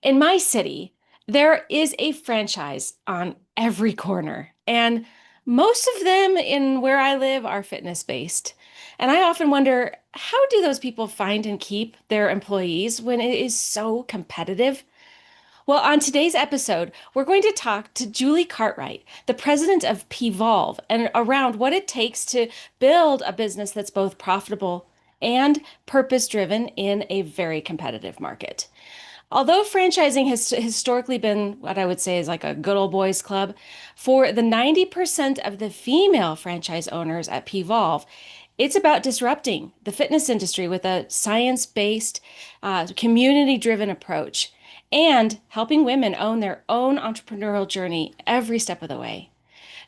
In my city, there is a franchise on every corner, and most of them in where I live are fitness based. And I often wonder, how do those people find and keep their employees when it is so competitive? Well, on today's episode, we're going to talk to Julie Cartwright, the president of Pvolve, and around what it takes to build a business that's both profitable and purpose driven in a very competitive market. Although franchising has historically been what I would say is like a good old boys club, for the 90% of the female franchise owners at Pvolve, it's about disrupting the fitness industry with a science-based, community-driven approach and helping women own their own entrepreneurial journey every step of the way.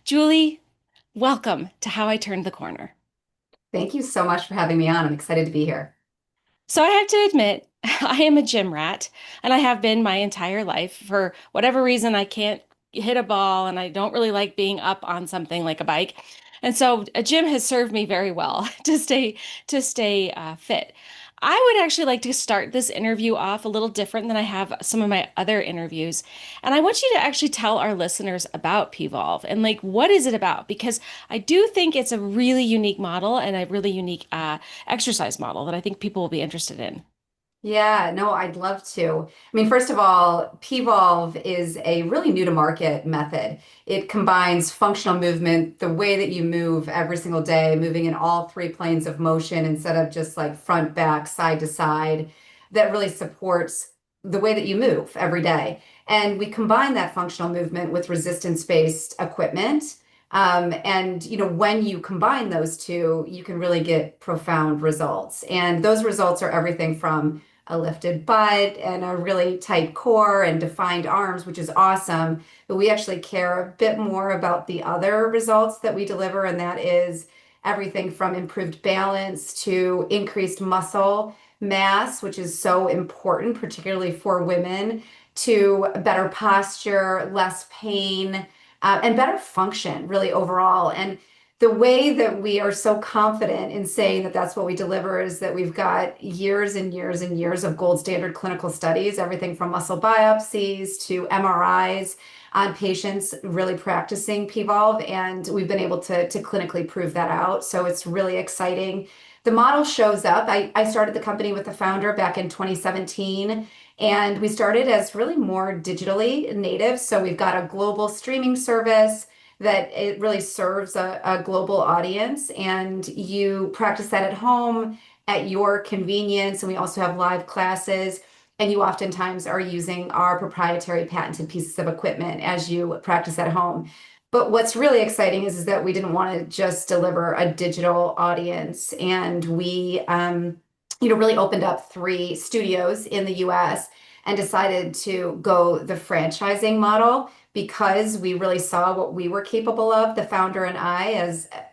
Julie, welcome to How I Turned the Corner. Thank you so much for having me on. I'm excited to be here. So I have to admit, I am a gym rat, and I have been my entire life. For whatever reason, I can't hit a ball, and I don't really like being up on something like a bike. And so a gym has served me very well to stay fit. I would actually like to start this interview off a little different than I have some of my other interviews. And I want you to actually tell our listeners about Pvolve and like what is it about? Because I do think it's a really unique model and a really unique exercise model that I think people will be interested in. Yeah, no, I'd love to. I mean, first of all, Pvolve is a really new to market method. It combines functional movement, the way that you move every single day, moving in all three planes of motion instead of just like front, back, side to side, that really supports the way that you move every day. And we combine that functional movement with resistance-based equipment. When you combine those two, you can really get profound results. And those results are everything from a lifted butt and a really tight core and defined arms, which is awesome. But we actually care a bit more about the other results that we deliver, and that is everything from improved balance to increased muscle mass, which is so important, particularly for women, to better posture, less pain, and better function, really overall. And the way that we are so confident in saying that that's what we deliver is that we've got years and years and years of gold standard clinical studies, everything from muscle biopsies to MRIs on patients really practicing PVolve, and we've been able to clinically prove that out. So it's really exciting. The model shows up. I started the company with the founder back in 2017, and we started as really more digitally native. So we've got a global streaming service that it really serves a global audience, and you practice that at home at your convenience. And we also have live classes, and you oftentimes are using our proprietary patented pieces of equipment as you practice at home. But what's really exciting is that we didn't want to just deliver a digital audience, and we really opened up three studios in the US and decided to go the franchising model because we really saw what we were capable of, the founder and I,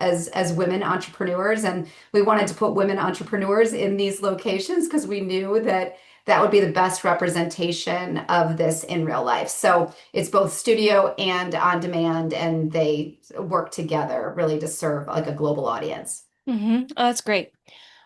as women entrepreneurs, and we wanted to put women entrepreneurs in these locations because we knew that that would be the best representation of this in real life. So it's both studio and on demand, and they work together really to serve like a global audience. Oh, that's great.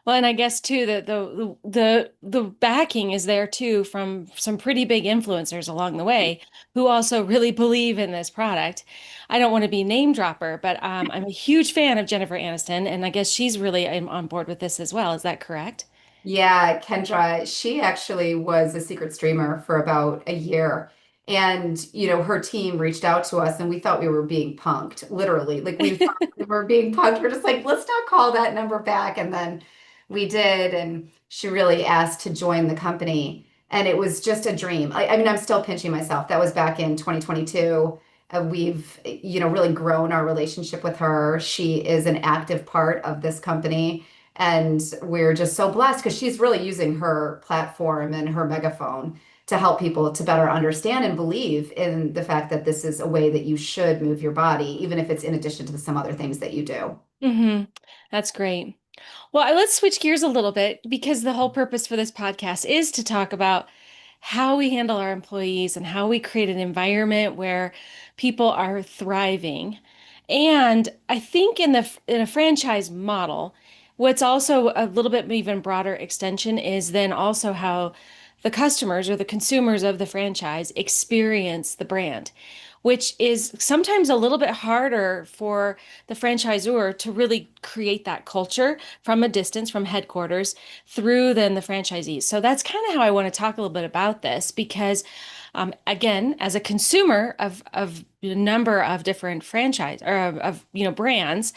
Well, and I guess too that the backing is there too from some pretty big influencers along the way who also really believe in this product. I don't want to be name dropper, but I'm a huge fan of Jennifer Aniston, and I guess she's really on board with this as well. Is that correct? Yeah, Kendra, she actually was a secret streamer for about a year. And her team reached out to us and we thought we were being punked, literally. Like we thought we were being punked. We're just like, let's not call that number back. And then we did. And she really asked to join the company. And it was just a dream. I mean, I'm still pinching myself. That was back in 2022. We've really grown our relationship with her. She is an active part of this company. And we're just so blessed because she's really using her platform and her megaphone to help people to better understand and believe in the fact that this is a way that you should move your body, even if it's in addition to some other things that you do. hmm That's great. Well, let's switch gears a little bit because the whole purpose for this podcast is to talk about how we handle our employees and how we create an environment where people are thriving. And I think in a franchise model, what's also a little bit even broader extension is then also how the customers or the consumers of the franchise experience the brand, which is sometimes a little bit harder for the franchisor to really create that culture from a distance, from headquarters through then the franchisees. So that's kind of how I want to talk a little bit about this because again, as a consumer of a number of different franchise or brands,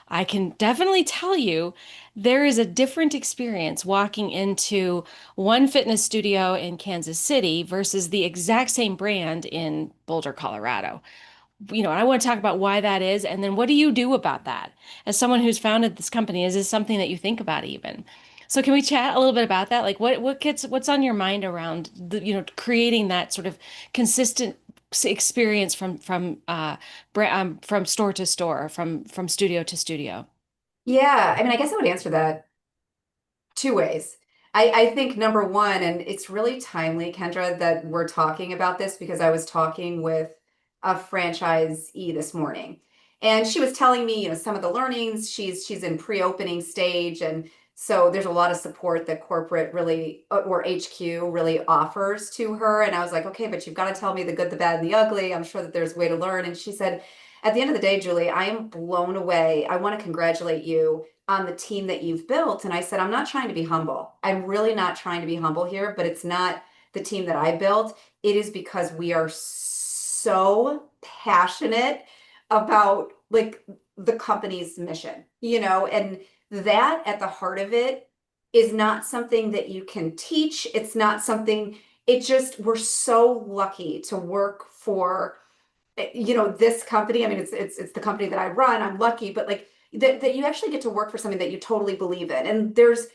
I can definitely tell you there is a different experience walking into one fitness studio in Kansas City versus the exact same brand in Boulder, Colorado. I want to talk about why that is, and then what do you do about that? As someone who's founded this company, is this something that you think about even? So can we chat a little bit about that? Like what's on your mind around creating that sort of consistent experience from store to store, from studio to studio? Yeah, I mean, I guess I would answer that two ways. I think number one, and it's really timely, Kendra, that we're talking about this because I was talking with a franchisee this morning, and she was telling me, some of the learnings. She's in pre-opening stage, and so there's a lot of support that corporate really or HQ really offers to her. And I was like, okay, but you've got to tell me the good, the bad, and the ugly. I'm sure that there's a way to learn. And she said, at the end of the day, Julie, I am blown away. I want to congratulate you on the team that you've built. And I said, I'm not trying to be humble. I'm really not trying to be humble here, but it's not the team that I built. It is because we are so passionate about like the company's mission, and that at the heart of it is not something that you can teach. It's not something, it just, we're so lucky to work for this company. I mean, it's the company that I run. I'm lucky, but like that you actually get to work for something that you totally believe in. And there's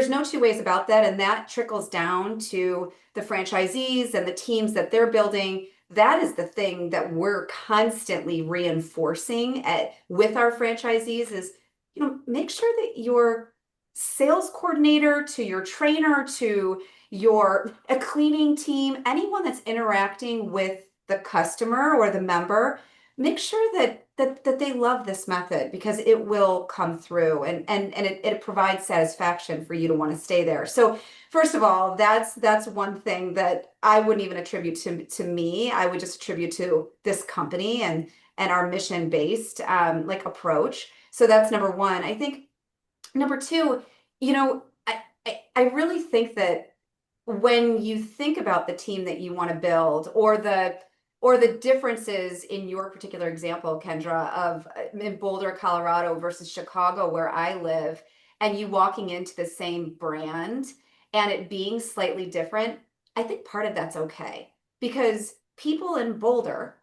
no two ways about that. And that trickles down to the franchisees and the teams that they're building. That is the thing that we're constantly reinforcing with our franchisees is, make sure that your sales coordinator to your trainer to your a cleaning team, anyone that's interacting with the customer or the member, make sure that they love this method because it will come through and it provides satisfaction for you to want to stay there. So first of all, that's one thing that I wouldn't even attribute to me. I would just attribute to this company and our mission based like approach. So that's number one. I think number two, I really think that when you think about the team that you want to build or the differences in your particular example, Kendra, of in Boulder, Colorado versus Chicago, where I live, and you walking into the same brand and it being slightly different, I think part of that's okay because people in Boulder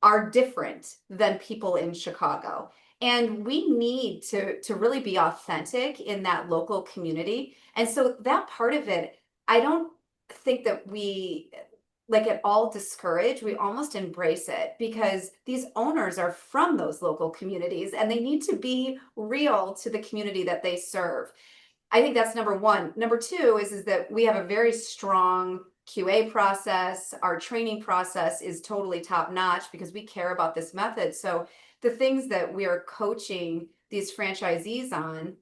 are different than people in Chicago. And we need to really be authentic in that local community. And so that part of it, I don't think that we like at all discourage. We almost embrace it because these owners are from those local communities and they need to be real to the community that they serve. I think that's number one. Number two is that we have a very strong QA process. Our training process is totally top notch because we care about this method. So the things that we are coaching these franchisees on,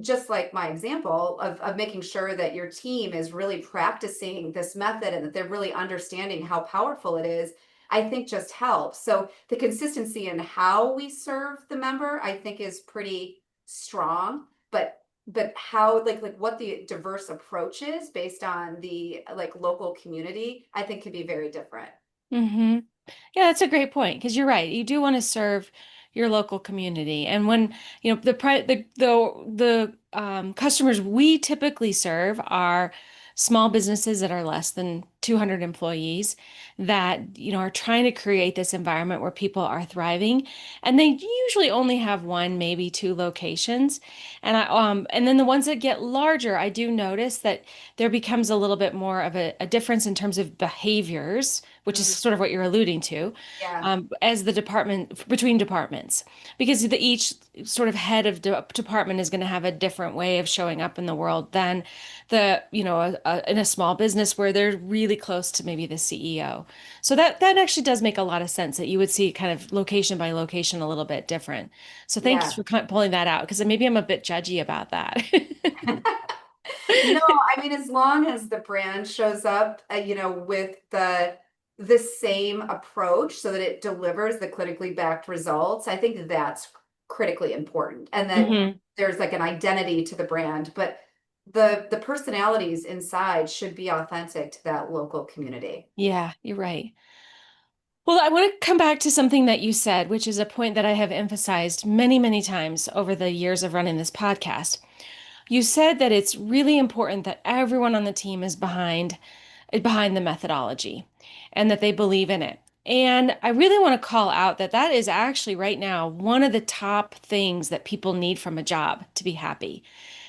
just like my example of making sure that your team is really practicing this method and that they're really understanding how powerful it is, I think just helps. So the consistency in how we serve the member, I think is pretty strong, but how like what the diverse approach is based on the like local community, I think can be very different. Mm-hmm. Yeah, that's a great point because you're right. You do want to serve your local community, and when the customers we typically serve are small businesses that are less than 200 employees that are trying to create this environment where people are thriving, and they usually only have one, maybe two locations, and then the ones that get larger, I do notice that there becomes a little bit more of a difference in terms of behaviors, which is Mm, sort of what you're alluding to, yeah, as the department between departments, because each sort of head of department is going to have a different way of showing up in the world than in a small business where they're really close to maybe the CEO. So that actually does make a lot of sense that you would see kind of location by location a little bit different. So thank you yeah. for kind of pulling that out because maybe I'm a bit judgy about that. No, I mean, as long as the brand shows up, with the same approach so that it delivers the clinically backed results, I think that's critically important. And that Hmm. there's like an identity to the brand, but the personalities inside should be authentic to that local community. Yeah, you're right. Well, I want to come back to something that you said, which is a point that I have emphasized many, many times over the years of running this podcast. You said that it's really important that everyone on the team is behind the methodology and that they believe in it. And I really want to call out that that is actually right now one of the top things that people need from a job to be happy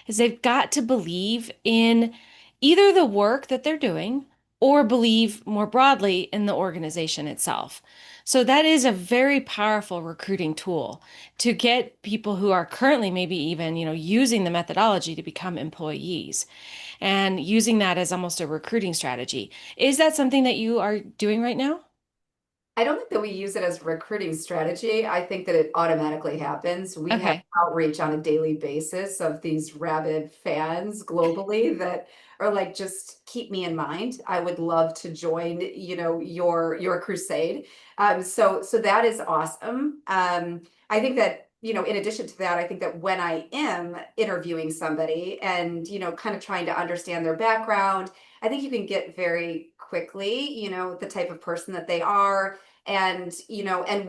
is they've got to believe in either the work that they're doing or believe more broadly in the organization itself. So that is a very powerful recruiting tool to get people who are currently maybe even, using the methodology to become employees and using that as almost a recruiting strategy. Is that something that you are doing right now? I don't think that we use it as a recruiting strategy. I think that it automatically happens. We have Okay. outreach on a daily basis of these rabid fans globally that are like, just keep me in mind. I would love to join, your crusade. So that is awesome. I think that, in addition to that, I think that when I am interviewing somebody and, kind of trying to understand their background, I think you can get very quickly, the type of person that they are, and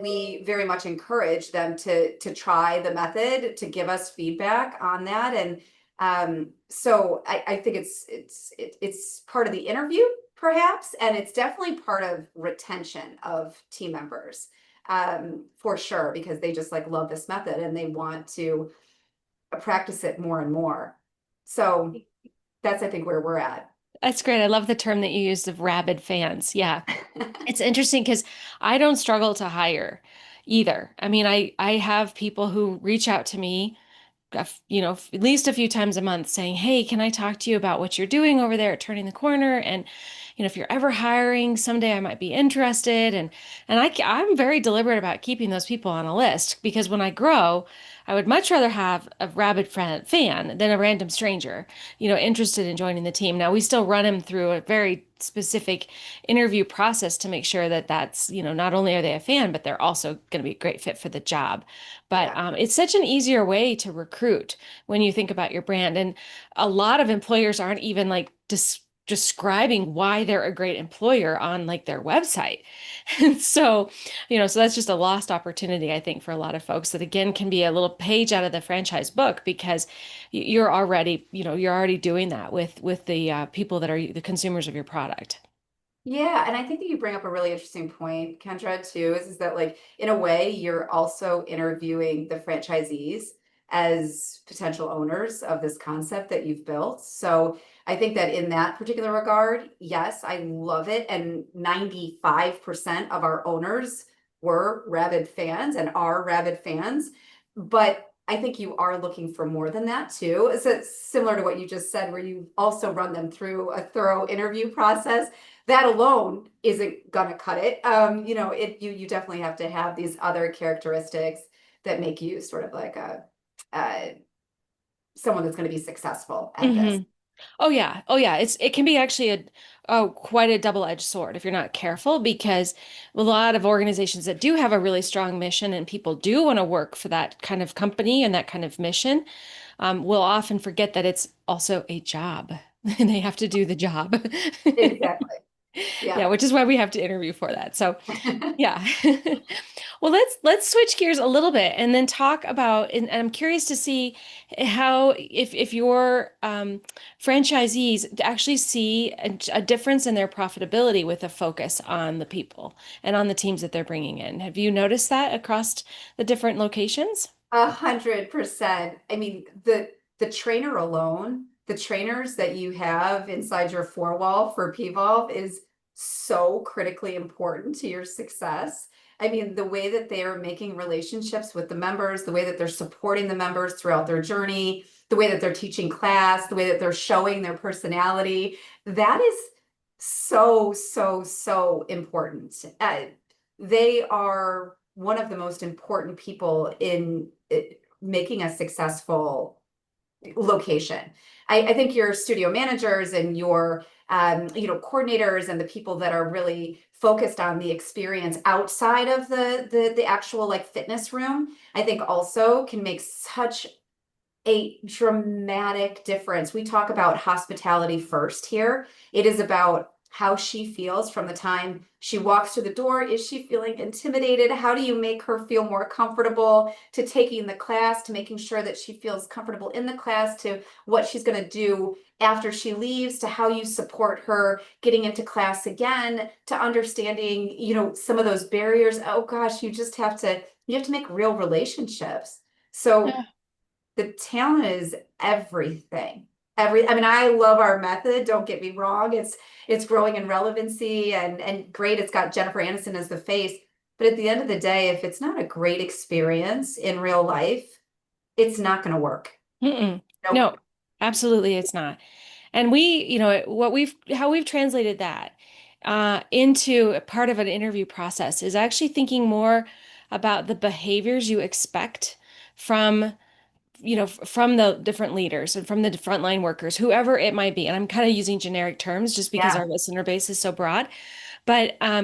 we very much encourage them to try the method, to give us feedback on that. And so I think it's part of the interview perhaps, and it's definitely part of retention of team members, for sure, because they just like love this method and they want to practice it more and more. So that's, I think, where we're at. That's great. I love the term that you used of rabid fans. Yeah. It's interesting because I don't struggle to hire either. I mean, I have people who reach out to me at least a few times a month saying, "Hey, can I talk to you about what you're doing over there at Turning the Corner? And, if you're ever hiring, someday I might be interested." I'm very deliberate about keeping those people on a list because when I grow, I would much rather have a rabid fan than a random stranger, interested in joining the team. Now, we still run them through a very specific interview process to make sure that that's, not only are they a fan, but they're also going to be a great fit for the job. But Yeah. it's such an easier way to recruit when you think about your brand. And a lot of employers aren't even like describing why they're a great employer on like their website. And so, so that's just a lost opportunity, I think, for a lot of folks that again can be a little page out of the franchise book because you're already doing that with the people that are the consumers of your product. Yeah, and I think that you bring up a really interesting point, Kendra, too, is that like in a way you're also interviewing the franchisees as potential owners of this concept that you've built. So I think that in that particular regard, yes, I love it. And 95% of our owners were rabid fans and are rabid fans. But I think you are looking for more than that too. So it's similar to what you just said, where you also run them through a thorough interview process. That alone isn't gonna cut it. You definitely have to have these other characteristics that make you sort of like uh, someone that's going to be successful at this. Hmm. Oh yeah. Oh yeah. It can be actually quite a double-edged sword if you're not careful because a lot of organizations that do have a really strong mission and people do want to work for that kind of company and that kind of mission, will often forget that it's also a job and they have to do the job. Exactly. Yeah, Yeah. which is why we have to interview for that. So yeah. Well, let's switch gears a little bit and then talk about, and I'm curious to see how if your franchisees actually see a difference in their profitability with a focus on the people and on the teams that they're bringing in. Have you noticed that across the different locations? 100%. I mean, the trainer alone, the trainers that you have inside your four wall for Pvolve is so critically important to your success. I mean, the way that they are making relationships with the members, the way that they're supporting the members throughout their journey, the way that they're teaching class, the way that they're showing their personality, that is so, so, so important. They are one of the most important people in making a successful location. I think your studio managers and your coordinators and the people that are really focused on the experience outside of the actual like fitness room, I think also can make such a dramatic difference. We talk about hospitality first here. It is about how she feels from the time she walks through the door. Is she feeling intimidated? How do you make her feel more comfortable to taking the class, to making sure that she feels comfortable in the class, to what she's going to do after she leaves, to how you support her getting into class again, to understanding, some of those barriers. Oh gosh, you have to make real relationships. So Yeah. the talent is everything. I mean, I love our method, don't get me wrong. It's growing in relevancy and great. It's got Jennifer Aniston as the face. But at the end of the day, if it's not a great experience in real life, it's not going to work. Mm-mm. Nope. No, absolutely it's not. And how we've translated that into a part of an interview process is actually thinking more about the behaviors you expect from, from the different leaders and from the frontline workers, whoever it might be. And I'm kind of using generic terms just because our Yeah. listener base is so broad. But how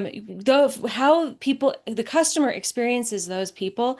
the customer experiences those people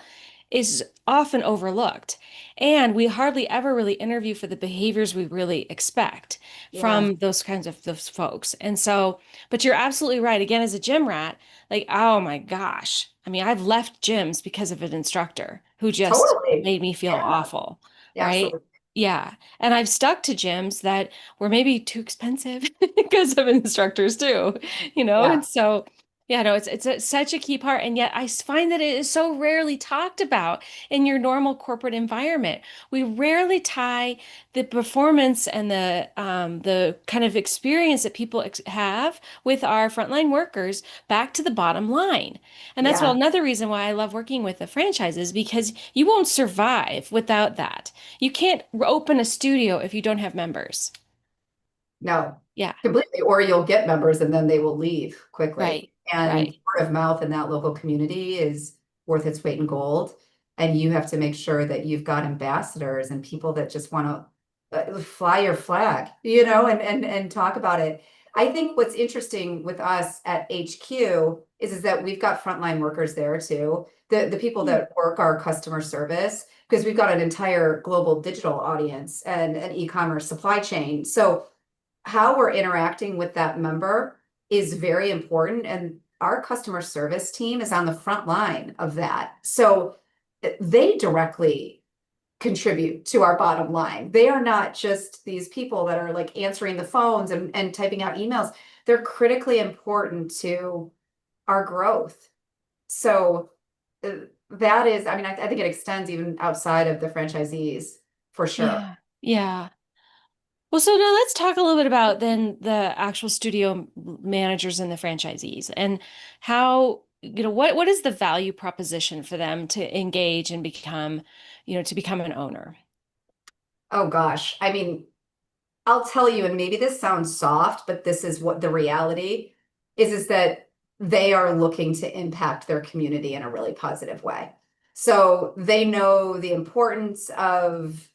is often overlooked. And we hardly ever really interview for the behaviors we really expect Yeah. from those kinds of those folks. And so, but you're absolutely right. Again, as a gym rat, like, oh my gosh. I mean, I've left gyms because of an instructor who just Totally. made me feel Yeah. awful, right? Absolutely. Yeah. And I've stuck to gyms that were maybe too expensive because of instructors too, Yeah. And so, yeah, no, such a key part. And yet find that it is so rarely talked about in your normal corporate environment. We rarely tie the performance and the kind of experience that people have with our frontline workers back to the bottom line. And that's Yeah. another reason why I love working with the franchises because you won't survive without that. You can't open a studio if you don't have members. No, Yeah, completely. Or you'll get members and then they will leave quickly. right, And right. word of mouth in that local community is worth its weight in gold. And you have to make sure that you've got ambassadors and people that just want to fly your flag, and talk about it. I think what's interesting with us at HQ is that we've got frontline workers there too. The people Hmm. that work our customer service, because we've got an entire global digital audience and an e-commerce supply chain. So how we're interacting with that member is very important. And our customer service team is on the front line of that. So they directly contribute to our bottom line. They are not just these people that are like answering the phones and typing out emails. They're critically important to our growth. So uh, that is, I mean, I think it extends even outside of the franchisees for sure. Yeah, yeah. Well, so now let's talk a little bit about then the actual studio managers and the franchisees and how, what is the value proposition for them to engage and become, to become an owner? Oh gosh. I mean, I'll tell you, and maybe this sounds soft, but this is what the reality is that they are looking to impact their community in a really positive way. So they know the importance of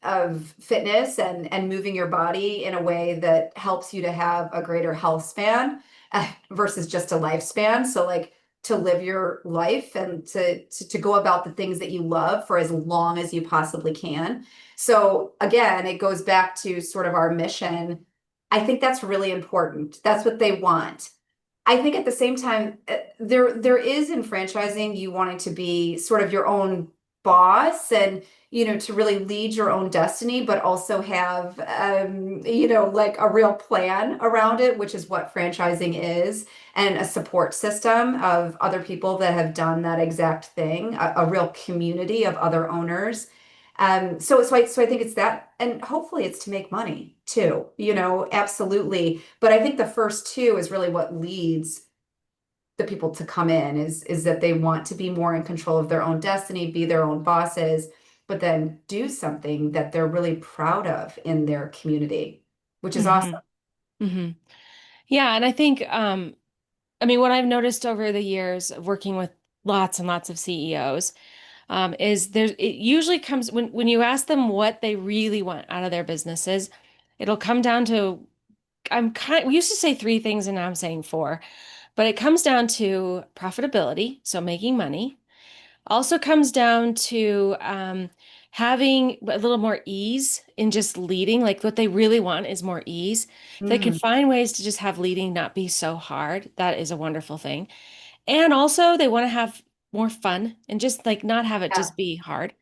fitness and moving your body in a way that helps you to have a greater health span versus just a lifespan. So like to live your life and to go about the things that you love for as long as you possibly can. So again, it goes back to sort of our mission. I think that's really important. That's what they want. I think at the same time, there is in franchising you wanting to be sort of your own boss and to really lead your own destiny, but also have like a real plan around it, which is what franchising is, and a support system of other people that have done that exact thing, a real community of other owners. So I think it's that, and hopefully it's to make money too, absolutely. But I think the first two is really what leads the people to come in is that they want to be more in control of their own destiny, be their own bosses, but then do something that they're really proud of in their community, which is Hmm. awesome. Hmm. Yeah, and I think, I mean, what I've noticed over the years of working with lots and lots of CEOs, is there, it usually comes when you ask them what they really want out of their businesses, it'll come down to we used to say three things and now I'm saying four, but it comes down to profitability, so making money. Also comes down to having a little more ease in just leading. Like what they really want is more ease. If they can Mm, find ways to just have leading not be so hard, that is a wonderful thing. And also they want to have more fun and just like not have it yeah. just be hard.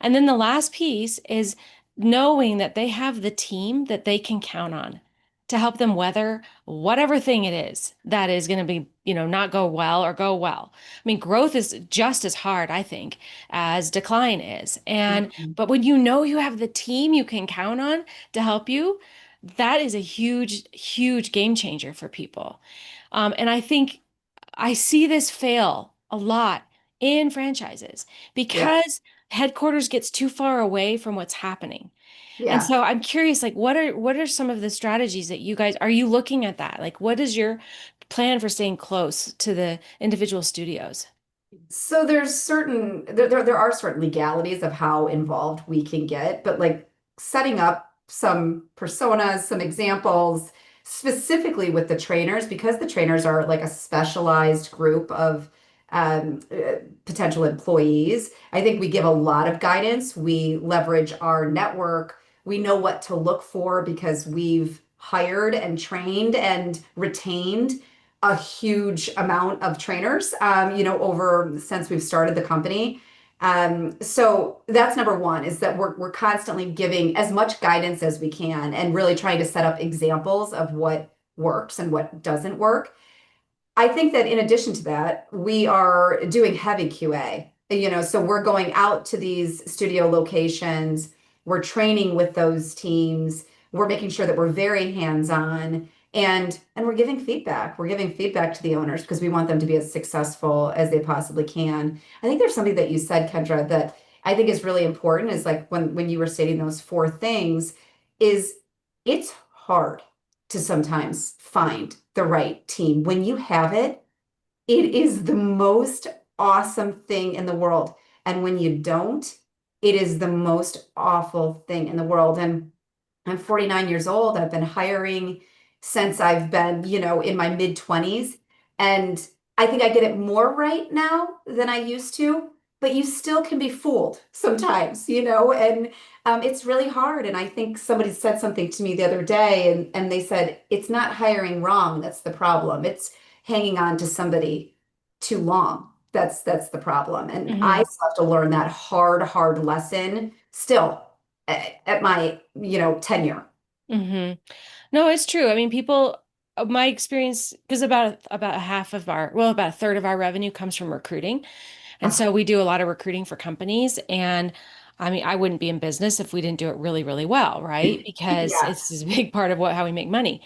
And then the last piece is knowing that they have the team that they can count on to help them weather whatever thing it is that is going to be, not go well or go well. I mean, growth is just as hard, I think, as decline is. Mm. But when you know you have the team you can count on to help you, that is a huge, huge game changer for people. And I think I see this fail a lot in franchises Yeah. because headquarters gets too far away from what's happening. And Yeah. so I'm curious, like, what are some of the strategies that you guys are you looking at that? Like, what is your plan for staying close to the individual studios? So there are certain legalities of how involved we can get, but like setting up some personas, some examples specifically with the trainers, because the trainers are like a specialized group of potential employees. I think we give a lot of guidance. We leverage our network. We know what to look for because we've hired and trained and retained a huge amount of trainers, over since we've started the company. So that's number one is that we're constantly giving as much guidance as we can and really trying to set up examples of what works and what doesn't work. I think that in addition to that, we are doing heavy QA. So we're going out to these studio locations, we're training with those teams, we're making sure that we're very hands-on and we're giving feedback. We're giving feedback to the owners because we want them to be as successful as they possibly can. I think there's something that you said, Kendra, that I think is really important is like when you were stating those four things, is it's hard to sometimes find the right team. When you have it, it is the most awesome thing in the world. And when you don't, it is the most awful thing in the world. And I'm 49 years old. I've been hiring since I've been, in my mid 20s. And I think I get it more right now than I used to, but you still can be fooled sometimes, and it's really hard. And I think somebody said something to me the other day, and they said, it's not hiring wrong. That's the problem. It's hanging on to somebody too long. That's the problem. And I Hmm. still have to learn that hard lesson still at my, tenure. Hmm. No, it's true. I mean, my experience, because about half of about a third of our revenue comes from recruiting. And Ah, so we do a lot of recruiting for companies. And I mean, I wouldn't be in business if we didn't do it really, really well, right? Because yeah, it's a big part of how we make money.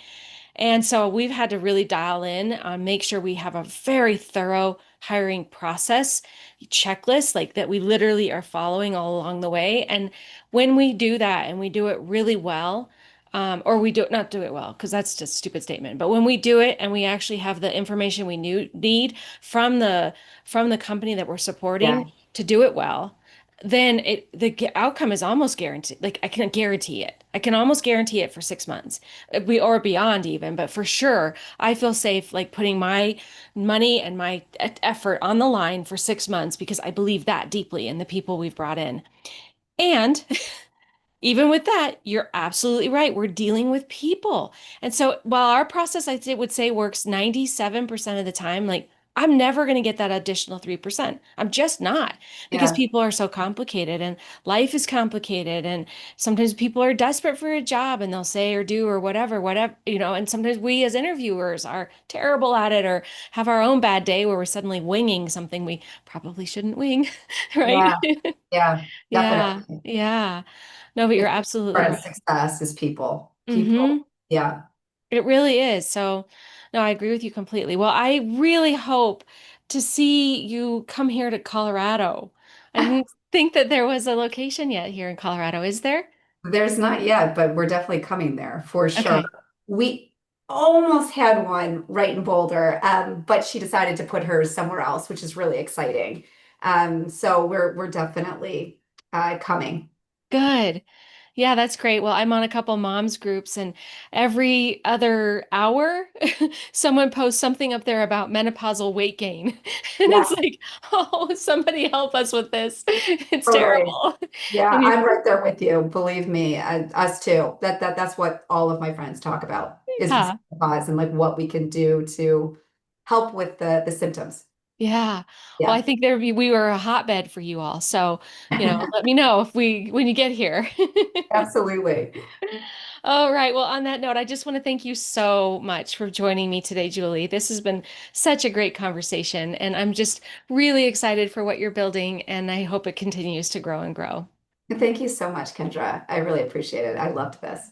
And so we've had to really dial in, make sure we have a very thorough hiring process, checklist, like that we literally are following all along the way. And when we do that and we do it really well, or we do not do it well, because that's just a stupid statement. But when we do it and we actually have the information need from the company that we're yeah, supporting to do it well, then outcome is almost guaranteed. Like I can guarantee it. I can almost guarantee it for 6 months, we or beyond even. But for sure, I feel safe like putting my money and my effort on the line for 6 months because I believe that deeply in the people we've brought in. And even with that, you're absolutely right. We're dealing with people. And so while our process, would say works 97% of the time, like I'm never going to get that additional 3%. I'm just not because yeah, people are so complicated and life is complicated. And sometimes people are desperate for a job and they'll say or do or whatever, and sometimes we as interviewers are terrible at it or have our own bad day where we're suddenly winging something we probably shouldn't wing, right? yeah, yeah, Yeah, definitely. yeah. No, but you're It's absolutely part of right. success is people. Mm-hmm. People, yeah. It really is. So, no, I agree with you completely. Well, I really hope to see you come here to Colorado. I didn't think that there was a location yet here in Colorado. Is there? There's not yet, but we're definitely coming there for sure. Okay. We almost had one right in Boulder, but she decided to put hers somewhere else, which is really exciting. So we're definitely coming. Good. Yeah, that's great. Well, I'm on a couple moms groups, and every other hour, someone posts something up there about menopausal weight gain. And it's Yes, like, oh, somebody help us with this. It's totally. terrible. Yeah, And you, I'm right there with you. Believe me, us too. That's what all of my friends talk about is yeah, menopause and like what we can do to help with the symptoms. yeah. Well, I Yeah. think we were a hotbed for you all. So, let me know if when you get here. Absolutely. All right. Well, on that note, I just want to thank you so much for joining me today, Julie. This has been such a great conversation, and I'm just really excited for what you're building, and I hope it continues to grow and grow. Thank you so much, Kendra. I really appreciate it. I loved this.